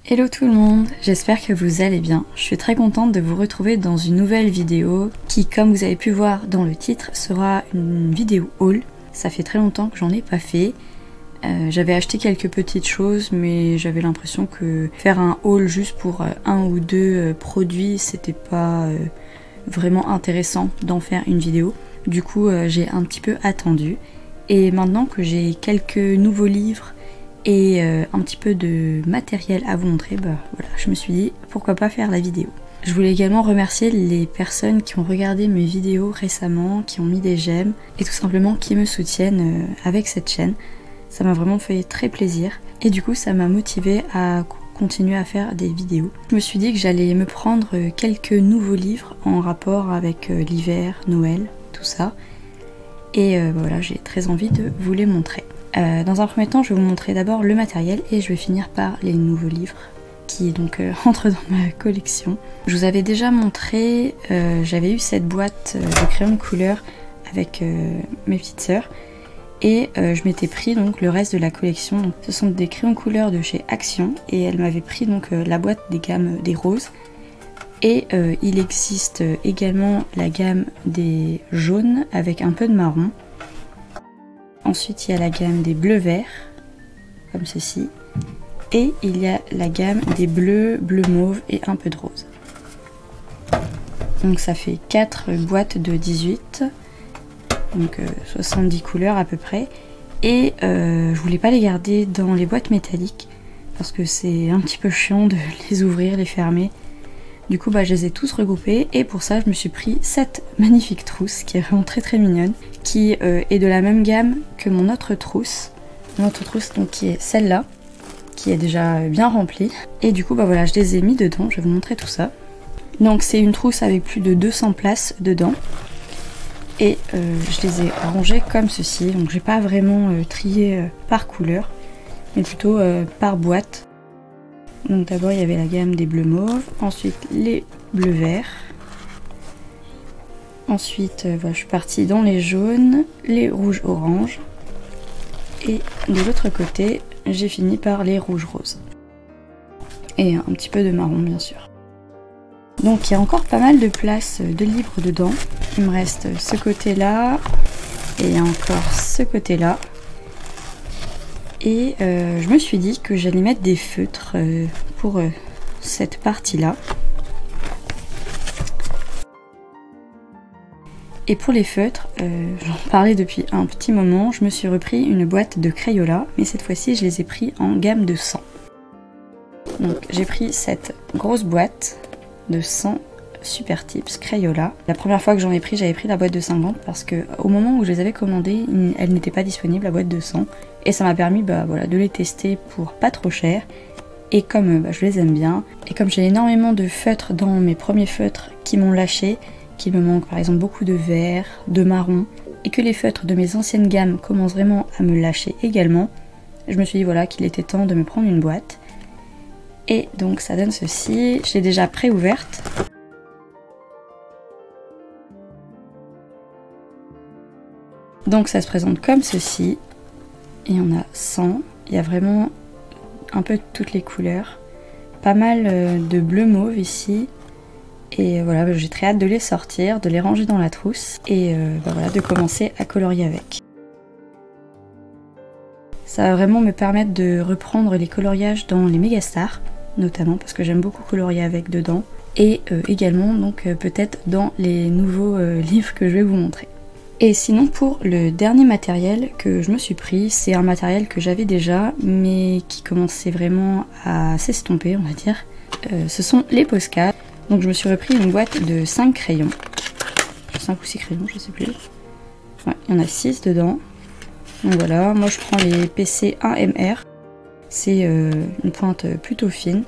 Hello tout le monde, j'espère que vous allez bien. Je suis très contente de vous retrouver dans une nouvelle vidéo qui, comme vous avez pu voir dans le titre, sera une vidéo haul. Ça fait très longtemps que j'en ai pas fait. J'avais acheté quelques petites choses, mais j'avais l'impression que faire un haul juste pour un ou deux produits, c'était pas vraiment intéressant d'en faire une vidéo. Du coup, j'ai un petit peu attendu. Et maintenant que j'ai quelques nouveaux livres et un petit peu de matériel à vous montrer, bah voilà, je me suis dit pourquoi pas faire la vidéo. Je voulais également remercier les personnes qui ont regardé mes vidéos récemment, qui ont mis des j'aime et tout simplement qui me soutiennent avec cette chaîne. Ça m'a vraiment fait très plaisir et du coup ça m'a motivée à continuer à faire des vidéos. Je me suis dit que j'allais me prendre quelques nouveaux livres en rapport avec l'hiver, Noël, tout ça. Et voilà, j'ai très envie de vous les montrer. Dans un premier temps, je vais vous montrer d'abord le matériel et je vais finir par les nouveaux livres qui donc entrent dans ma collection. Je vous avais déjà montré, j'avais eu cette boîte de crayons de couleur avec mes petites sœurs et je m'étais pris donc le reste de la collection. Donc, ce sont des crayons de couleur de chez Action et elle m'avait pris donc la boîte des gammes des roses. Et il existe également la gamme des jaunes avec un peu de marron. Ensuite il y a la gamme des bleus-verts, comme ceci. Et il y a la gamme des bleus, bleu-mauve et un peu de rose. Donc ça fait 4 boîtes de 18. Donc 70 couleurs à peu près. Et je voulais pas les garder dans les boîtes métalliques parce que c'est un petit peu chiant de les ouvrir, les fermer. Du coup, bah, je les ai tous regroupés et pour ça, je me suis pris cette magnifique trousse qui est vraiment très mignonne, qui est de la même gamme que mon autre trousse. Mon autre trousse, donc, qui est celle-là, qui est déjà bien remplie. Et du coup, bah voilà, je les ai mis dedans. Je vais vous montrer tout ça. Donc, c'est une trousse avec plus de 200 places dedans. Et je les ai rangées comme ceci. Donc, j'ai pas vraiment trié par couleur, mais plutôt par boîte. Donc d'abord il y avait la gamme des bleus mauves, ensuite les bleus verts. Ensuite voilà, je suis partie dans les jaunes, les rouges oranges. Et de l'autre côté, j'ai fini par les rouges roses. Et un petit peu de marron bien sûr. Donc il y a encore pas mal de place de livres dedans. Il me reste ce côté-là et encore ce côté-là. Et je me suis dit que j'allais mettre des feutres pour cette partie-là. Et pour les feutres, j'en parlais depuis un petit moment, je me suis repris une boîte de Crayola, mais cette fois-ci je les ai pris en gamme de 100. Donc j'ai pris cette grosse boîte de 100 Super Tips Crayola. La première fois que j'en ai pris, j'avais pris la boîte de 50 parce que au moment où je les avais commandées, elle n'était pas disponible, la boîte de 100. Et ça m'a permis voilà, de les tester pour pas trop cher. Et comme je les aime bien, et comme j'ai énormément de feutres dans mes premiers feutres qui m'ont lâché, qu'il me manque par exemple beaucoup de vert, de marron, et que les feutres de mes anciennes gammes commencent vraiment à me lâcher également, je me suis dit voilà qu'il était temps de me prendre une boîte. Et donc ça donne ceci, je l'ai déjà pré-ouverte. Donc ça se présente comme ceci, et on a 100, il y a vraiment un peu de toutes les couleurs, pas mal de bleu mauve ici, et voilà, j'ai très hâte de les sortir, de les ranger dans la trousse, et voilà, de commencer à colorier avec. Ça va vraiment me permettre de reprendre les coloriages dans les Megastars, notamment parce que j'aime beaucoup colorier avec dedans, et également donc peut-être dans les nouveaux livres que je vais vous montrer. Et sinon pour le dernier matériel que je me suis pris, c'est un matériel que j'avais déjà mais qui commençait vraiment à s'estomper on va dire. Ce sont les Posca. Donc je me suis repris une boîte de 5 crayons. 5 ou 6 crayons je sais plus. Ouais, il y en a 6 dedans. Donc voilà, moi je prends les PC 1MR. C'est une pointe plutôt fine.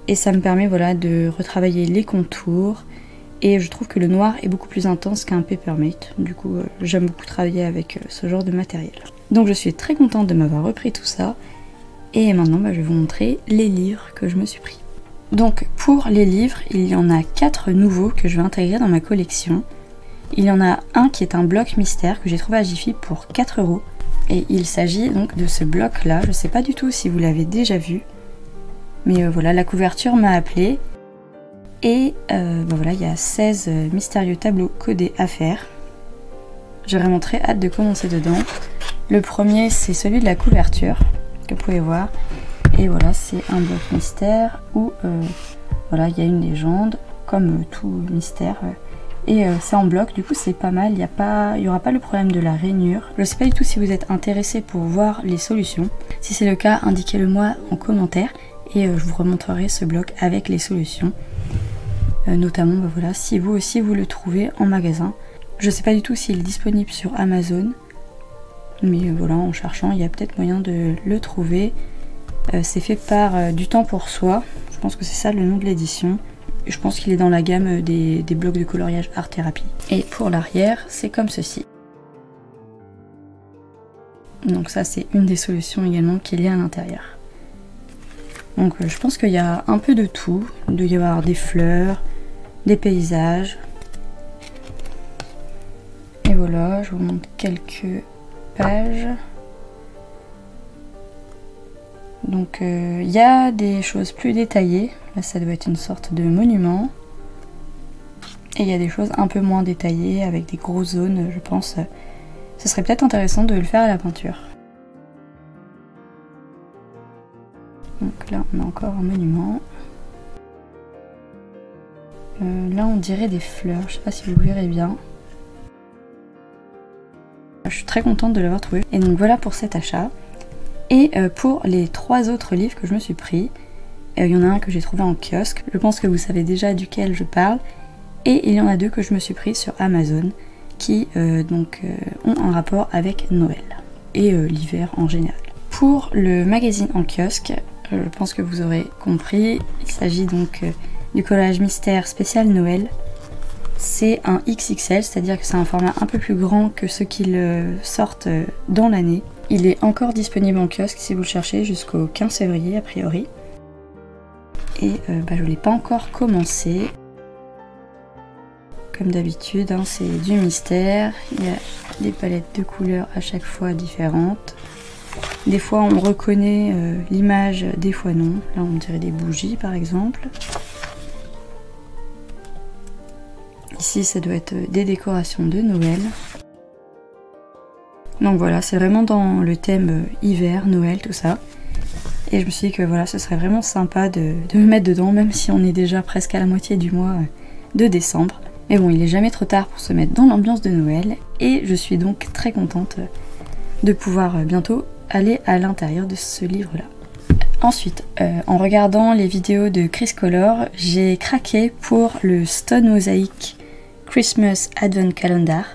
Et ça me permet voilà, de retravailler les contours. Et je trouve que le noir est beaucoup plus intense qu'un Papermate. Du coup, j'aime beaucoup travailler avec ce genre de matériel. Donc je suis très contente de m'avoir repris tout ça. Et maintenant, je vais vous montrer les livres que je me suis pris. Donc pour les livres, il y en a 4 nouveaux que je vais intégrer dans ma collection. Il y en a un qui est un bloc mystère que j'ai trouvé à Jiffy pour 4 €. Et il s'agit donc de ce bloc là. Je ne sais pas du tout si vous l'avez déjà vu. Mais voilà, la couverture m'a appelée. Et voilà, il y a 16 mystérieux tableaux codés à faire. J'ai vraiment très hâte de commencer dedans. Le premier, c'est celui de la couverture, que vous pouvez voir. Et voilà, c'est un bloc mystère où voilà, il y a une légende, comme tout mystère. Et c'est en bloc, du coup c'est pas mal, il n'y aura pas le problème de la rainure. Je ne sais pas du tout si vous êtes intéressé pour voir les solutions. Si c'est le cas, indiquez-le moi en commentaire et je vous remontrerai ce bloc avec les solutions. Notamment, bah voilà, si vous aussi vous le trouvez en magasin. Je ne sais pas du tout s'il est disponible sur Amazon, mais voilà, en cherchant, il y a peut-être moyen de le trouver. C'est fait par Du Temps pour Soi, je pense que c'est ça le nom de l'édition. Je pense qu'il est dans la gamme des blocs de coloriage Art Thérapie. Et pour l'arrière, c'est comme ceci. Donc ça, c'est une des solutions également qu'il y a à l'intérieur. Donc je pense qu'il y a un peu de tout. Il doit y avoir des fleurs, des paysages. Et voilà, je vous montre quelques pages. Donc il y a des choses plus détaillées. Là ça doit être une sorte de monument. Et il y a des choses un peu moins détaillées avec des grosses zones, je pense. Ce serait peut-être intéressant de le faire à la peinture. Donc là on a encore un monument. Là on dirait des fleurs, je sais pas si vous verrez bien. Je suis très contente de l'avoir trouvé. Et donc voilà pour cet achat. Et pour les 3 autres livres que je me suis pris, il y en a un que j'ai trouvé en kiosque, je pense que vous savez déjà duquel je parle, et il y en a 2 que je me suis pris sur Amazon qui ont un rapport avec Noël et l'hiver en général. Pour le magazine en kiosque, je pense que vous aurez compris, il s'agit donc du collage mystère spécial Noël. C'est un XXL, c'est-à-dire que c'est un format un peu plus grand que ceux qui sortent dans l'année. Il est encore disponible en kiosque si vous le cherchez jusqu'au 15 février a priori. Et je ne l'ai pas encore commencé. Comme d'habitude, hein, c'est du mystère. Il y a des palettes de couleurs à chaque fois différentes. Des fois on reconnaît l'image, des fois non. Là on dirait des bougies par exemple. Ici ça doit être des décorations de Noël. Donc voilà, c'est vraiment dans le thème hiver, Noël, tout ça. Et je me suis dit que voilà, ce serait vraiment sympa de me mettre dedans, même si on est déjà presque à la moitié du mois de décembre. Mais bon, il est jamais trop tard pour se mettre dans l'ambiance de Noël. Et je suis donc très contente de pouvoir bientôt aller à l'intérieur de ce livre-là. Ensuite, en regardant les vidéos de Chris Color, j'ai craqué pour le Stone Mosaic Christmas Advent Calendar.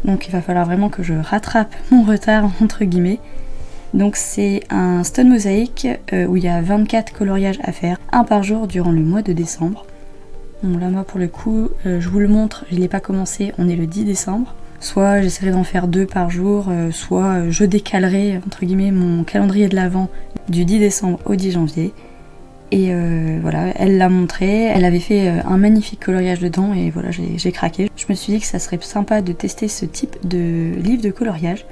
Donc il va falloir vraiment que je rattrape mon retard entre guillemets. Donc c'est un stone mosaïque où il y a 24 coloriages à faire, un par jour durant le mois de décembre. Bon là moi pour le coup, je vous le montre, je ne l'ai pas commencé, on est le 10 décembre. Soit j'essaierai d'en faire 2 par jour, soit je décalerai entre guillemets mon calendrier de l'Avent du 10 décembre au 10 janvier. Et voilà, elle l'a montré, elle avait fait un magnifique coloriage dedans et voilà, j'ai craqué. Je me suis dit que ça serait sympa de tester ce type de livre de coloriage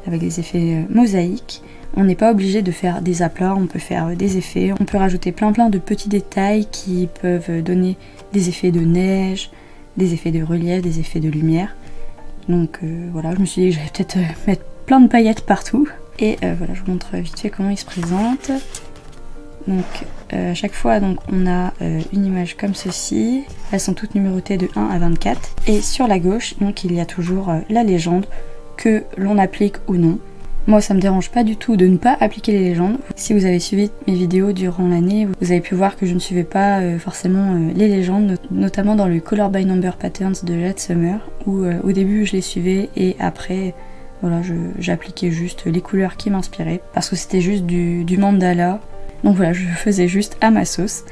avec des effets mosaïques. On n'est pas obligé de faire des aplats, on peut faire des effets, on peut rajouter plein de petits détails qui peuvent donner des effets de neige, des effets de relief, des effets de lumière. Donc voilà, je me suis dit que j'allais peut-être mettre plein de paillettes partout. Et voilà, je vous montre vite fait comment il se présente. Donc à chaque fois donc, on a une image comme ceci, elles sont toutes numérotées de 1 à 24 et sur la gauche donc il y a toujours la légende que l'on applique ou non. Moi ça me dérange pas du tout de ne pas appliquer les légendes. Si vous avez suivi mes vidéos durant l'année, vous avez pu voir que je ne suivais pas forcément les légendes, notamment dans le Color by Number Patterns de Jade Summer où au début je les suivais et après voilà, j'appliquais juste les couleurs qui m'inspiraient parce que c'était juste du mandala. Donc voilà, je faisais juste à ma sauce.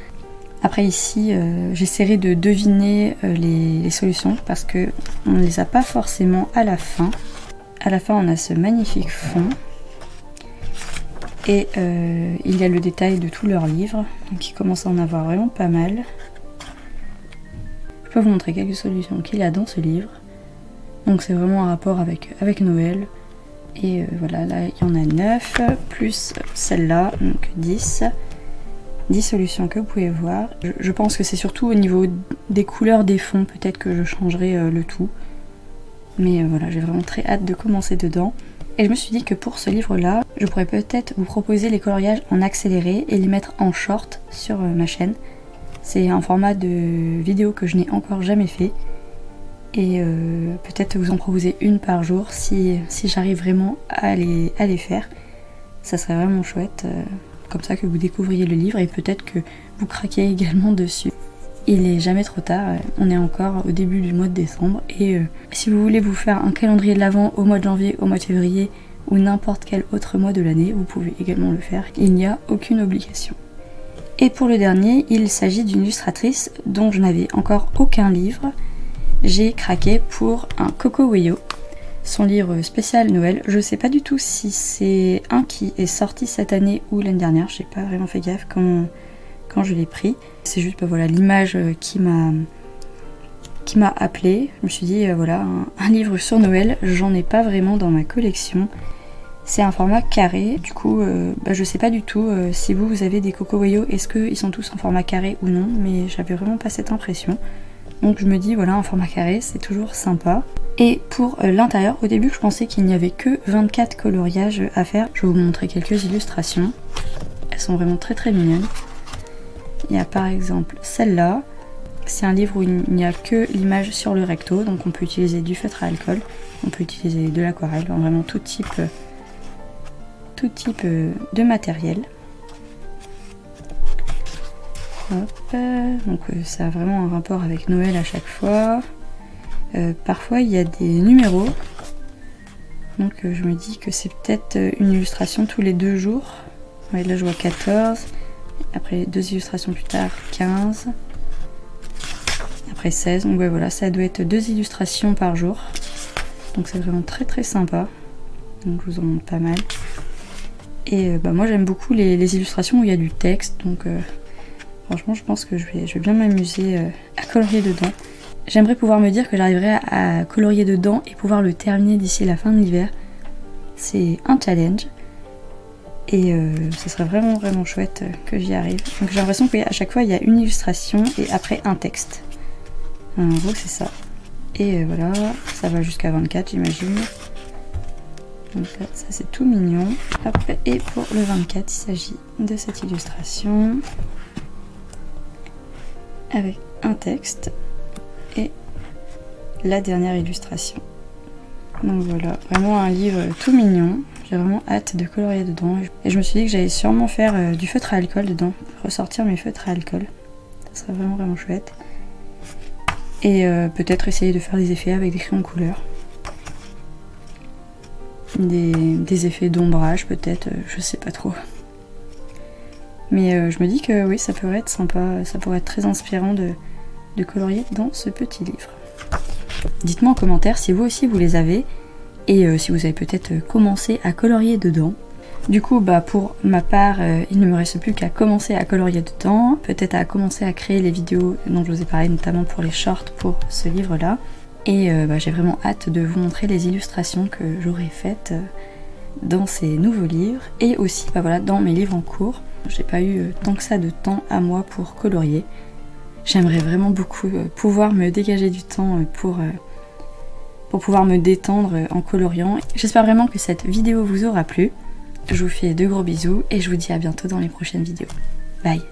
Après ici, j'essaierai de deviner les solutions parce que on ne les a pas forcément à la fin. À la fin, on a ce magnifique fond. Et il y a le détail de tous leurs livres. Donc il commence à en avoir vraiment pas mal. Je peux vous montrer quelques solutions qu'il y a dans ce livre. Donc c'est vraiment un rapport avec Noël. Et voilà, là il y en a 9, plus celle-là, donc 10. 10 solutions que vous pouvez voir. Je pense que c'est surtout au niveau des couleurs des fonds, peut-être que je changerai le tout. Mais voilà, j'ai vraiment très hâte de commencer dedans. Et je me suis dit que pour ce livre-là, je pourrais peut-être vous proposer les coloriages en accéléré et les mettre en short sur ma chaîne. C'est un format de vidéo que je n'ai encore jamais fait. Et peut-être vous en proposer une par jour si j'arrive vraiment à les faire. Ça serait vraiment chouette, comme ça que vous découvriez le livre et peut-être que vous craquez également dessus. Il n'est jamais trop tard, on est encore au début du mois de décembre et si vous voulez vous faire un calendrier de l'Avent au mois de janvier, au mois de février ou n'importe quel autre mois de l'année, vous pouvez également le faire, il n'y a aucune obligation. Et pour le dernier, il s'agit d'une illustratrice dont je n'avais encore aucun livre. J'ai craqué pour un Coco Weyo, son livre spécial Noël. Je sais pas du tout si c'est un qui est sorti cette année ou l'année dernière, j'ai pas vraiment fait gaffe quand je l'ai pris. C'est juste voilà, l'image qui m'a appelée. Je me suis dit voilà, un livre sur Noël, j'en ai pas vraiment dans ma collection. C'est un format carré, du coup je sais pas du tout si vous avez des Coco Weyo, est-ce qu'ils sont tous en format carré ou non, mais j'avais vraiment pas cette impression. Donc je me dis voilà, un format carré c'est toujours sympa. Et pour l'intérieur, au début je pensais qu'il n'y avait que 24 coloriages à faire. Je vais vous montrer quelques illustrations. Elles sont vraiment très très mignonnes. Il y a par exemple celle-là. C'est un livre où il n'y a que l'image sur le recto, donc on peut utiliser du feutre à alcool, on peut utiliser de l'aquarelle, vraiment tout type de matériel. Hop, donc ça a vraiment un rapport avec Noël à chaque fois. Parfois il y a des numéros, donc je me dis que c'est peut-être une illustration tous les 2 jours. Ouais, là je vois 14, après 2 illustrations plus tard 15, après 16, donc ouais voilà, ça doit être 2 illustrations par jour. Donc c'est vraiment très très sympa, donc je vous en montre pas mal. Et moi j'aime beaucoup les illustrations où il y a du texte, donc franchement je pense que je vais bien m'amuser à colorier dedans. J'aimerais pouvoir me dire que j'arriverai à colorier dedans et pouvoir le terminer d'ici la fin de l'hiver. C'est un challenge. Et ce serait vraiment vraiment chouette que j'y arrive. Donc j'ai l'impression qu'à chaque fois il y a une illustration et après un texte. En gros c'est ça. Et voilà, ça va jusqu'à 24 j'imagine. Donc là, ça c'est tout mignon. Après, et pour le 24 il s'agit de cette illustration. Avec un texte. Et la dernière illustration. Donc voilà, vraiment un livre tout mignon. J'ai vraiment hâte de colorier dedans. Et je me suis dit que j'allais sûrement faire du feutre à alcool dedans. Ressortir mes feutres à alcool. Ça serait vraiment vraiment chouette. Et peut-être essayer de faire des effets avec des crayons de couleur. Des effets d'ombrage peut-être, je sais pas trop. Mais je me dis que oui, ça pourrait être sympa. Ça pourrait être très inspirant de colorier dans ce petit livre. Dites-moi en commentaire si vous aussi vous les avez et si vous avez peut-être commencé à colorier dedans. Du coup pour ma part il ne me reste plus qu'à commencer à colorier dedans, peut-être à commencer à créer les vidéos dont je vous ai parlé, notamment pour les shorts pour ce livre là. Et j'ai vraiment hâte de vous montrer les illustrations que j'aurai faites dans ces nouveaux livres et aussi voilà, dans mes livres en cours. J'ai pas eu tant que ça de temps à moi pour colorier. J'aimerais vraiment beaucoup pouvoir me dégager du temps pour pouvoir me détendre en coloriant. J'espère vraiment que cette vidéo vous aura plu. Je vous fais de gros bisous et je vous dis à bientôt dans les prochaines vidéos. Bye!